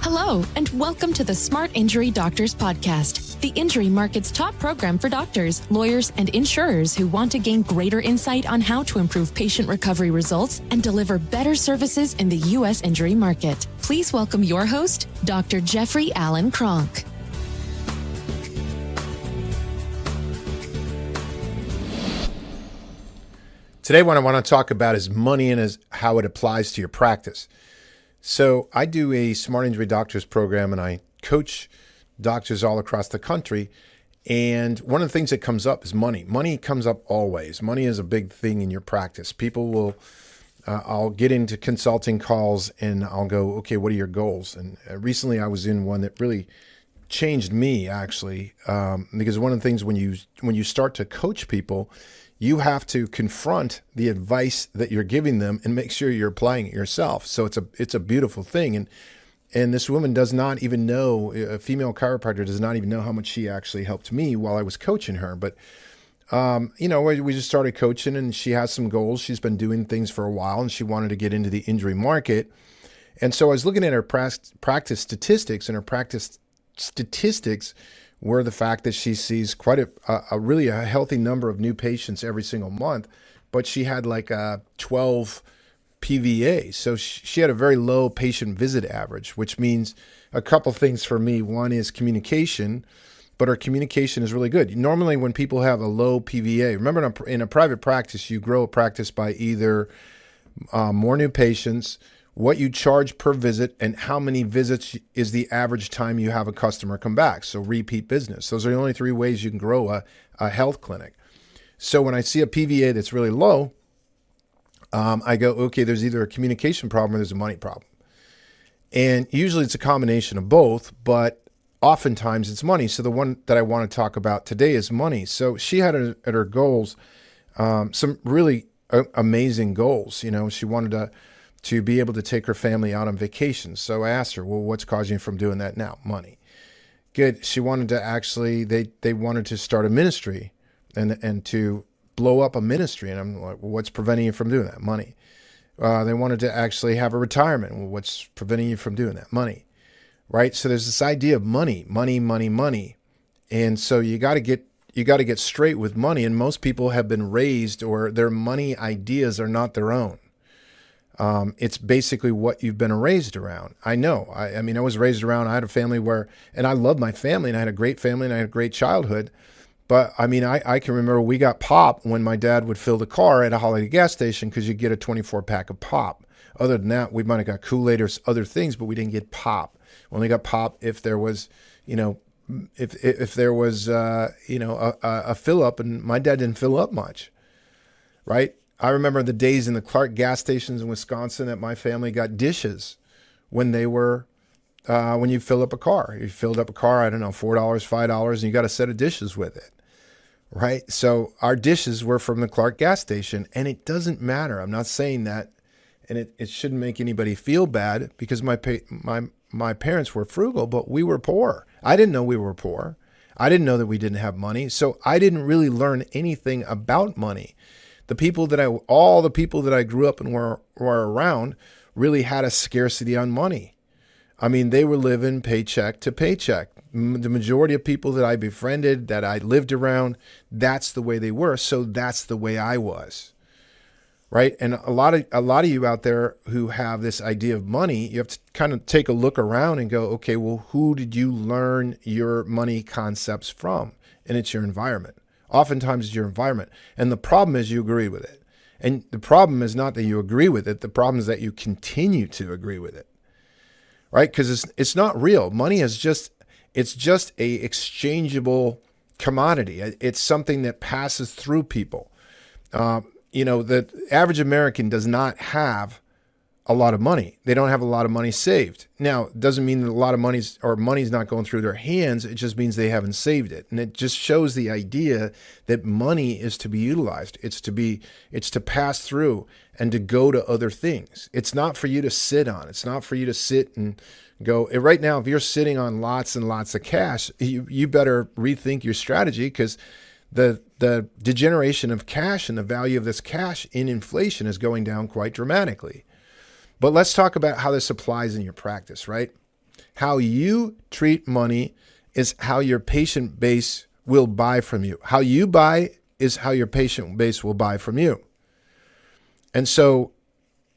Hello, and welcome to the Smart Injury Doctors Podcast, the injury market's top program for doctors, lawyers, and insurers who want to gain greater insight on how to improve patient recovery results and deliver better services in the U.S. injury market. Please welcome your host, Dr. Jeffrey Allen Kronk. Today, what I want to talk about is money and how it applies to your practice. So I do a Smart Injury Doctors program, and I coach doctors all across the country. And one of the things that comes up is money. Money comes up always. Money is a big thing in your practice. People will, I'll get into consulting calls and I'll go, okay, what are your goals? And recently I was in one that really changed me, actually, because one of the things when you start to coach people, you have to confront the advice that you're giving them and make sure you're applying it yourself. So it's a beautiful thing. And this woman does not even know, a female chiropractor does not even know how much she actually helped me while I was coaching her. But, we just started coaching and she has some goals. She's been doing things for a while and she wanted to get into the injury market. And so I was looking at her practice statistics, and her practice statistics were the fact that she sees quite a really healthy number of new patients every single month, but she had like 12 PVA. So she had a very low patient visit average, which means a couple things for me. One is communication, but her communication is really good. Normally when people have a low PVA, remember in a private practice, you grow a practice by either more new patients, what you charge per visit, and how many visits is the average time you have a customer come back. So repeat business. Those are the only three ways you can grow a health clinic. So when I see a PVA that's really low, I go, okay, there's either a communication problem or there's a money problem. And usually it's a combination of both, but oftentimes it's money. So the one that I want to talk about today is money. So she had at her goals some really amazing goals. You know, she wanted to be able to take her family out on vacation. So I asked her, well, what's causing you from doing that now? Money. Good. She wanted to actually, they wanted to start a ministry and to blow up a ministry. And I'm like, well, what's preventing you from doing that? Money. They wanted to actually have a retirement. Well, what's preventing you from doing that? Money. Right? So there's this idea of money. And so you got to get straight with money. And most people have been raised, or their money ideas are not their own. It's basically what you've been raised around. I know. I mean, I was raised around, I had a family and I loved my family, and I had a great family, and I had a great childhood. But I mean, I can remember we got pop when my dad would fill the car at a Holiday gas station because you get a 24 pack of pop. Other than that, we might have got Kool-Aid or other things, but we didn't get pop. We only got pop if there was, if there was, a fill up, and my dad didn't fill up much, right? I remember the days in the Clark gas stations in Wisconsin that my family got dishes when they were, when you fill up a car. You filled up a car, I don't know, $4, $5, and you got a set of dishes with it, right? So our dishes were from the Clark gas station, and it doesn't matter. I'm not saying that, and it shouldn't make anybody feel bad because my parents were frugal, but we were poor. I didn't know we were poor. I didn't know that we didn't have money, so I didn't really learn anything about money. All the people that I grew up and were around really had a scarcity on money. I mean, they were living paycheck to paycheck. The majority of people that I befriended, that I lived around, that's the way they were. So that's the way I was, right? And a lot of you out there who have this idea of money, you have to kind of take a look around and go, okay, well, who did you learn your money concepts from? And it's your environment. Oftentimes it's your environment. And the problem is you agree with it. And the problem is not that you agree with it. The problem is that you continue to agree with it, right? Because it's not real. Money is just a exchangeable commodity. It's something that passes through people. The average American does not have a lot of money. They don't have a lot of money saved. Now, it doesn't mean that a lot of money's not going through their hands. It just means they haven't saved it. And it just shows the idea that money is to be utilized. It's to pass through and to go to other things. It's not for you to sit on. It's not for you to sit and go. Right now, if you're sitting on lots and lots of cash, you better rethink your strategy, because the degeneration of cash and the value of this cash in inflation is going down quite dramatically. But let's talk about how this applies in your practice, right? How you treat money is how your patient base will buy from you. How you buy is how your patient base will buy from you. And so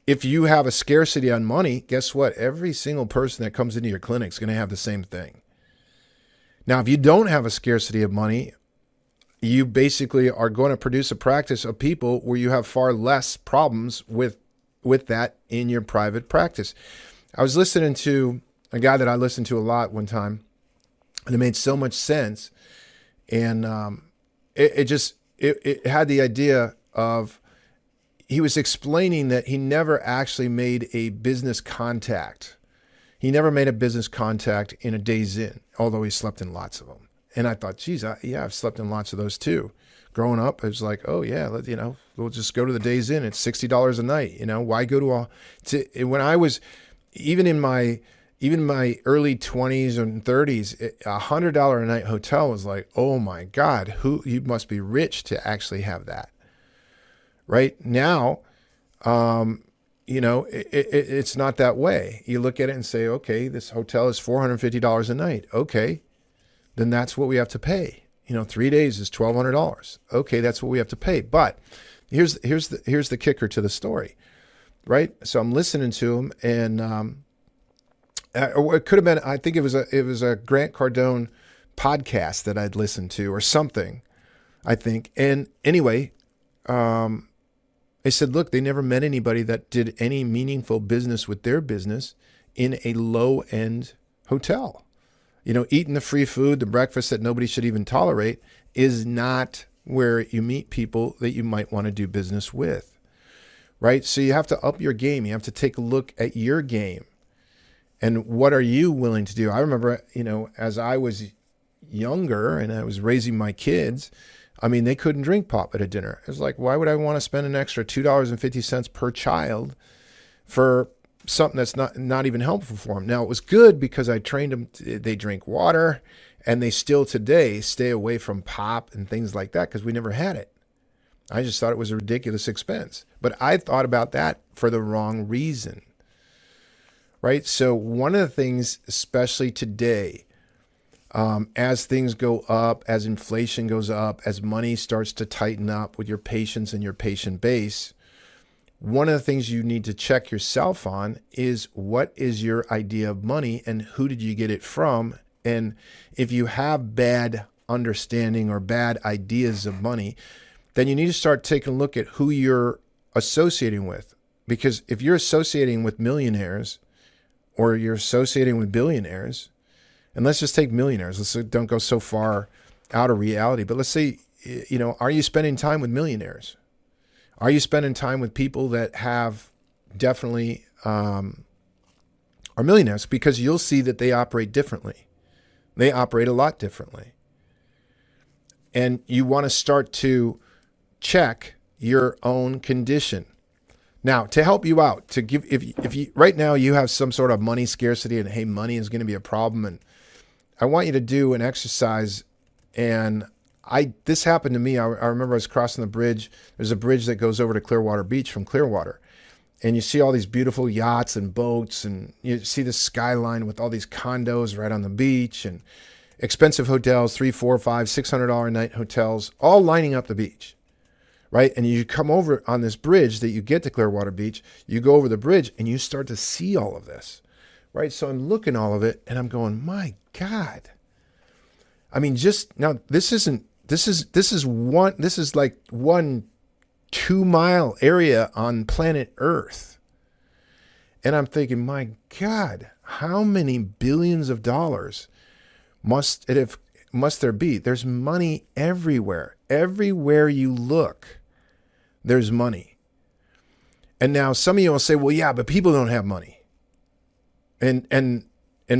if you have a scarcity on money, guess what? Every single person that comes into your clinic is going to have the same thing. Now, if you don't have a scarcity of money, you basically are going to produce a practice of people where you have far less problems with that in your private practice. I was listening to a guy that I listened to a lot one time, and it made so much sense. And it had the idea of, he was explaining that he never actually made a business contact. He never made a business contact in a Days Inn, although he slept in lots of them. And I thought, geez, I've slept in lots of those too. Growing up, it was like, oh yeah, we'll just go to the Days Inn. It's $60 a night. Why go when I was, even in my early 20s and 30s, $100 a night hotel was like, oh my God, you must be rich to actually have that. Right now, it's not that way. You look at it and say, okay, this hotel is $450 a night. Okay, then that's what we have to pay. 3 days is $1,200. Okay, that's what we have to pay. But here's the kicker to the story, right? So I'm listening to him, and it could have been, I think it was a Grant Cardone podcast that I'd listened to or something, I think. And anyway, they said, look, they never met anybody that did any meaningful business with their business in a low-end hotel. Eating the free food, the breakfast that nobody should even tolerate, is not where you meet people that you might want to do business with, right? So you have to up your game. You have to take a look at your game. And what are you willing to do? I remember, as I was younger and I was raising my kids, they couldn't drink pop at a dinner. It was like, why would I want to spend an extra $2.50 per child for something that's not even helpful for them? Now, it was good because I trained them. They drink water, and they still today stay away from pop and things like that because we never had it. I just thought it was a ridiculous expense. But I thought about that for the wrong reason, right? So one of the things, especially today, as things go up, as inflation goes up, as money starts to tighten up with your patients and your patient base, one of the things you need to check yourself on is, what is your idea of money and who did you get it from? And if you have bad understanding or bad ideas of money, then you need to start taking a look at who you're associating with. Because if you're associating with millionaires or you're associating with billionaires, and let's just take millionaires. Don't go so far out of reality. But let's say, are you spending time with millionaires? Are you spending time with people that have definitely are millionaires? Because you'll see that they operate differently. They operate a lot differently. And you want to start to check your own condition. Now, to help you out, to give, if you right now you have some sort of money scarcity and hey, money is going to be a problem, and I want you to do an exercise. And this happened to me. I remember I was crossing the bridge. There's a bridge that goes over to Clearwater Beach from Clearwater. And you see all these beautiful yachts and boats, and you see the skyline with all these condos right on the beach and expensive hotels, $300, $400, $500, $600 a night hotels, all lining up the beach, right? And you come over on this bridge that you get to Clearwater Beach, you go over the bridge and you start to see all of this, right? So I'm looking at all of it and I'm going, my God. Just now, this is like one 2-mile area on planet Earth. And I'm thinking, my God, how many billions of dollars must there be? There's money everywhere. Everywhere you look, there's money. And now some of you will say, well, yeah, but people don't have money. And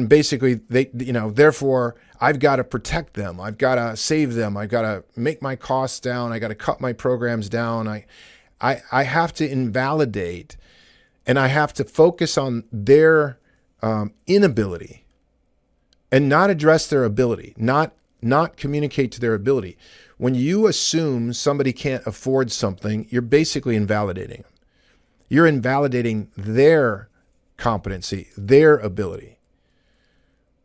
basically therefore I've got to protect them. I've got to save them. I've got to make my costs down. I got to cut my programs down. I have to invalidate, and I have to focus on their inability and not address their ability, not communicate to their ability. When you assume somebody can't afford something, you're basically invalidating them. You're invalidating their competency, their ability.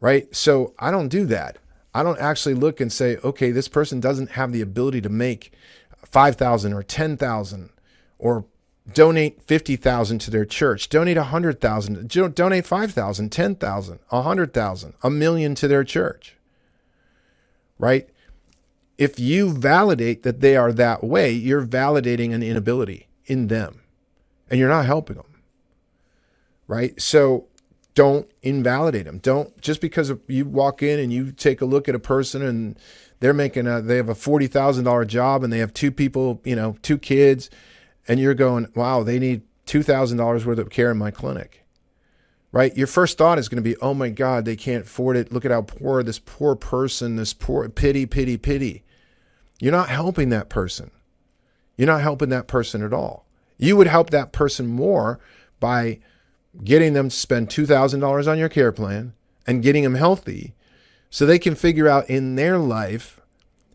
right? So I don't do that. I don't actually look and say, okay, this person doesn't have the ability to make 5,000 or 10,000 or donate 50,000 to their church, donate 100,000, donate 5,000, 10,000, 100,000, a million to their church, right? If you validate that they are that way, you're validating an inability in them and you're not helping them, right? So don't invalidate them. Don't, just because you walk in and you take a look at a person and they have a $40,000 job and they have two people, 2 kids, and you're going, wow, they need $2,000 worth of care in my clinic, right? Your first thought is going to be, oh my God, they can't afford it. Look at how poor this poor person, this poor, pity, pity, pity. You're not helping that person. You're not helping that person at all. You would help that person more by getting them to spend $2,000 on your care plan and getting them healthy so they can figure out in their life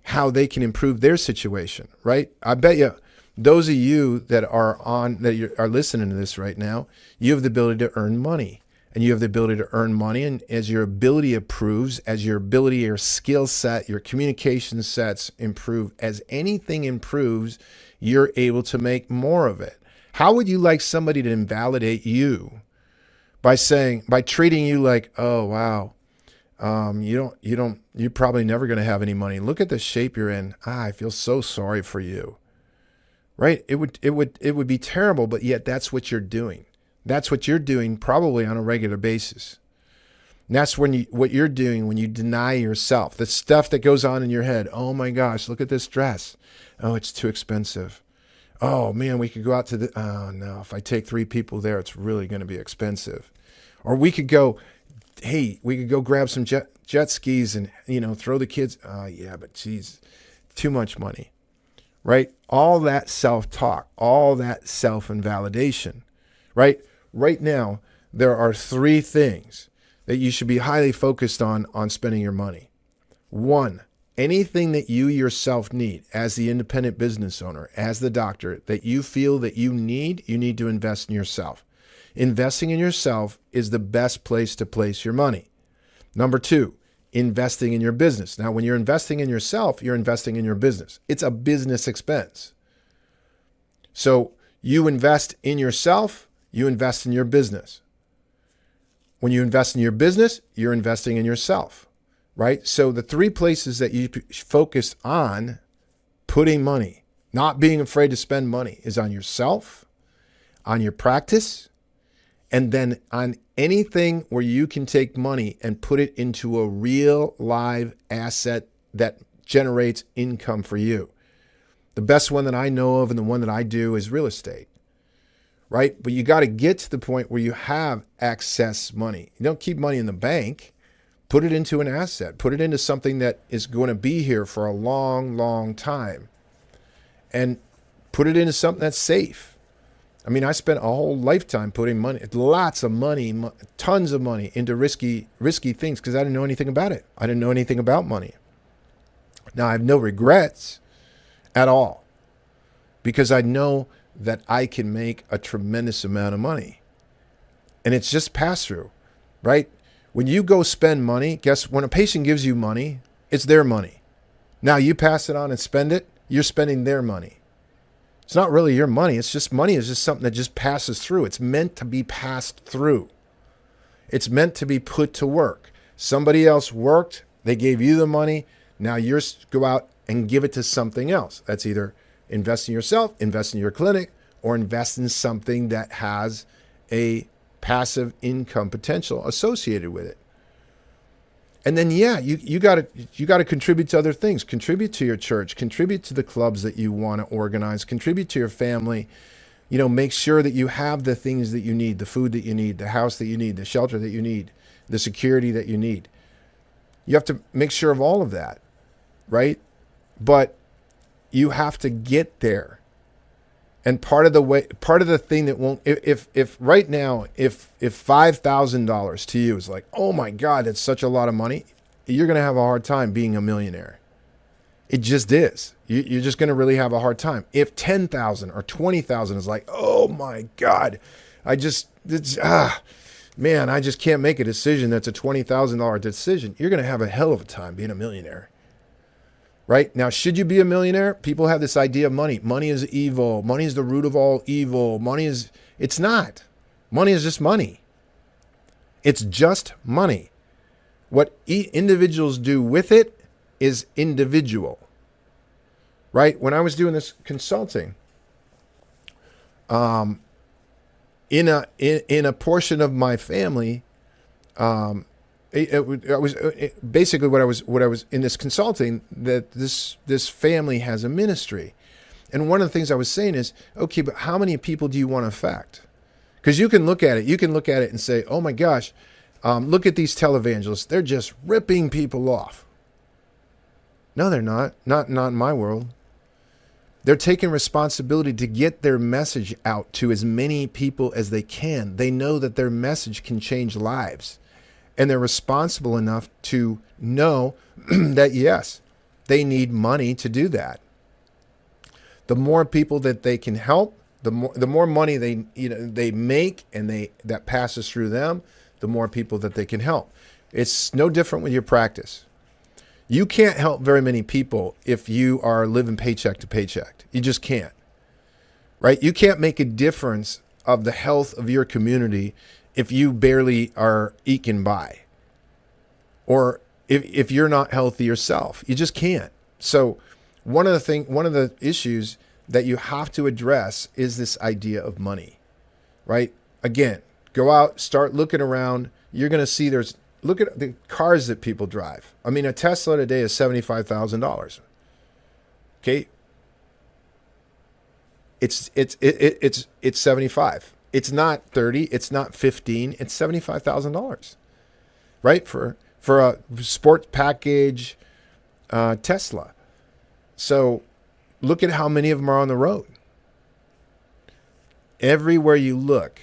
how they can improve their situation, right? I bet you those of you that are listening to this right now, you have the ability to earn money. And you have the ability to earn money. And as your ability improves, as your ability, your skill set, your communication sets improve, as anything improves, you're able to make more of it. How would you like somebody to invalidate you by treating you like, oh, wow, you're probably never going to have any money. Look at the shape you're in. I feel so sorry for you. Right? It would be terrible, but yet that's what you're doing. That's what you're doing probably on a regular basis. And that's what you're doing when you deny yourself. The stuff that goes on in your head. Oh my gosh, look at this dress. Oh, it's too expensive. Oh man, we could go out to oh no, if I take 3 people there, it's really going to be expensive. Or we could go grab some jet skis and, throw the kids. Oh yeah, but geez, too much money. Right? All that self-talk, all that self-invalidation, right? Right now, there are 3 things that you should be highly focused on spending your money. 1, anything that you yourself need as the independent business owner, as the doctor, that you feel that you need to invest in yourself. Investing in yourself is the best place to place your money. Number 2, investing in your business. Now, when you're investing in yourself, you're investing in your business. It's a business expense. So you invest in yourself, you invest in your business. When you invest in your business, you're investing in yourself, right? So the 3 places that you focus on putting money, not being afraid to spend money, is on yourself, on your practice, and then on anything where you can take money and put it into a real live asset that generates income for you. The best one that I know of and the one that I do is real estate, right? But you got to get to the point where you have excess money. You don't keep money in the bank. Put it into an asset. Put it into something that is going to be here for a long, long time. And put it into something that's safe. I mean, I spent a whole lifetime putting money, lots of money, tons of money into risky things because I didn't know anything about it. I didn't know anything about money. Now, I have no regrets at all because I know that I can make a tremendous amount of money. And it's just pass through, right? When you go spend money, when a patient gives you money, it's their money. Now you pass it on and spend it, you're spending their money. It's not really your money. It's just money is just something that just passes through. It's meant to be passed through. It's meant to be put to work. Somebody else worked. They gave you the money. Now you go out and give it to something else. That's either invest in yourself, invest in your clinic, or invest in something that has a passive income potential associated with it. And then, you got to contribute to other things. Contribute to your church. Contribute to the clubs that you want to organize. Contribute to your family. Make sure that you have the things that you need, the food that you need, the house that you need, the shelter that you need, the security that you need. You have to make sure of all of that, right? But you have to get there. And part of the thing that won't, if right now, if $5,000 to you is like, oh my God, that's such a lot of money, you're going to have a hard time being a millionaire. It just is. You're just going to really have a hard time. If 10,000 or 20,000 is like, oh my God, man, I just can't make a decision that's a $20,000 decision. You're going to have a hell of a time being a millionaire. Right? Now, should you be a millionaire? People have this idea of money. Money is evil. Money is the root of all evil. It's not. Money is just money. It's just money. What individuals do with it is individual. Right? When I was doing this consulting, in a portion of my family, basically what I was in this consulting, that this family has a ministry. And one of the things I was saying is, okay, but how many people do you want to affect? Because you can look at it and say, oh my gosh, look at these televangelists. They're just ripping people off. No, they're not. Not in my world. They're taking responsibility to get their message out to as many people as they can. They know that their message can change lives. And they're responsible enough to know that, yes, they need money to do that. The more people that they can help, the more money they make and that passes through them, the more people that they can help. It's no different with your practice. You can't help very many people if you are living paycheck to paycheck. You just can't, right? You can't make a difference of the health of your community if you barely are eking by, or if you're not healthy yourself. You just can't. So one of the issues that you have to address is this idea of money, right? Again, go out, start looking around. You're going to see look at the cars that people drive. I mean, a Tesla today is $75,000. Okay. It's 75. It's not 30. It's not 15. It's $75,000, right? For a sports package Tesla. So look at how many of them are on the road. Everywhere you look,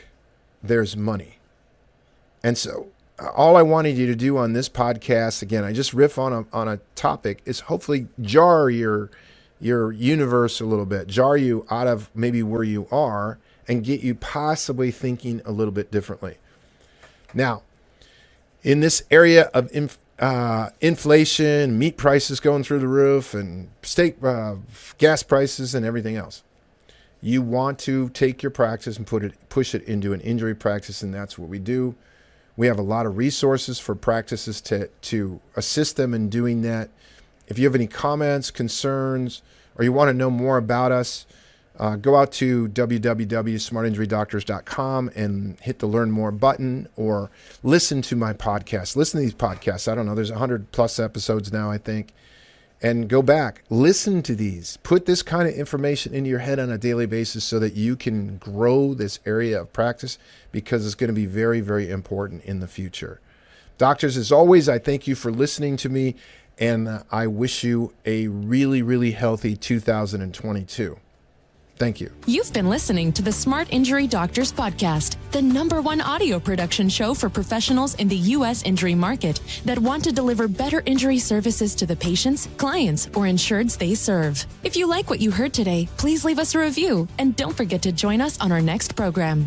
there's money. And so all I wanted you to do on this podcast, again, I just riff on a topic, is hopefully jar your universe a little bit, jar you out of maybe where you are and get you possibly thinking a little bit differently. Now, in this area of inflation, meat prices going through the roof, and gas prices and everything else, you want to take your practice and push it into an injury practice, and that's what we do. We have a lot of resources for practices to assist them in doing that. If you have any comments, concerns, or you want to know more about us, go out to www.smartinjurydoctors.com and hit the Learn More button, or listen to my podcast. Listen to these podcasts. I don't know, there's 100 plus episodes now, I think. And go back, listen to these. Put this kind of information into your head on a daily basis so that you can grow this area of practice, because it's going to be very, very important in the future. Doctors, as always, I thank you for listening to me, and I wish you a really, really healthy 2022. Thank you. You've been listening to the Smart Injury Doctors Podcast, the #1 audio production show for professionals in the U.S. injury market that want to deliver better injury services to the patients, clients, or insureds they serve. If you like what you heard today, please leave us a review, and don't forget to join us on our next program.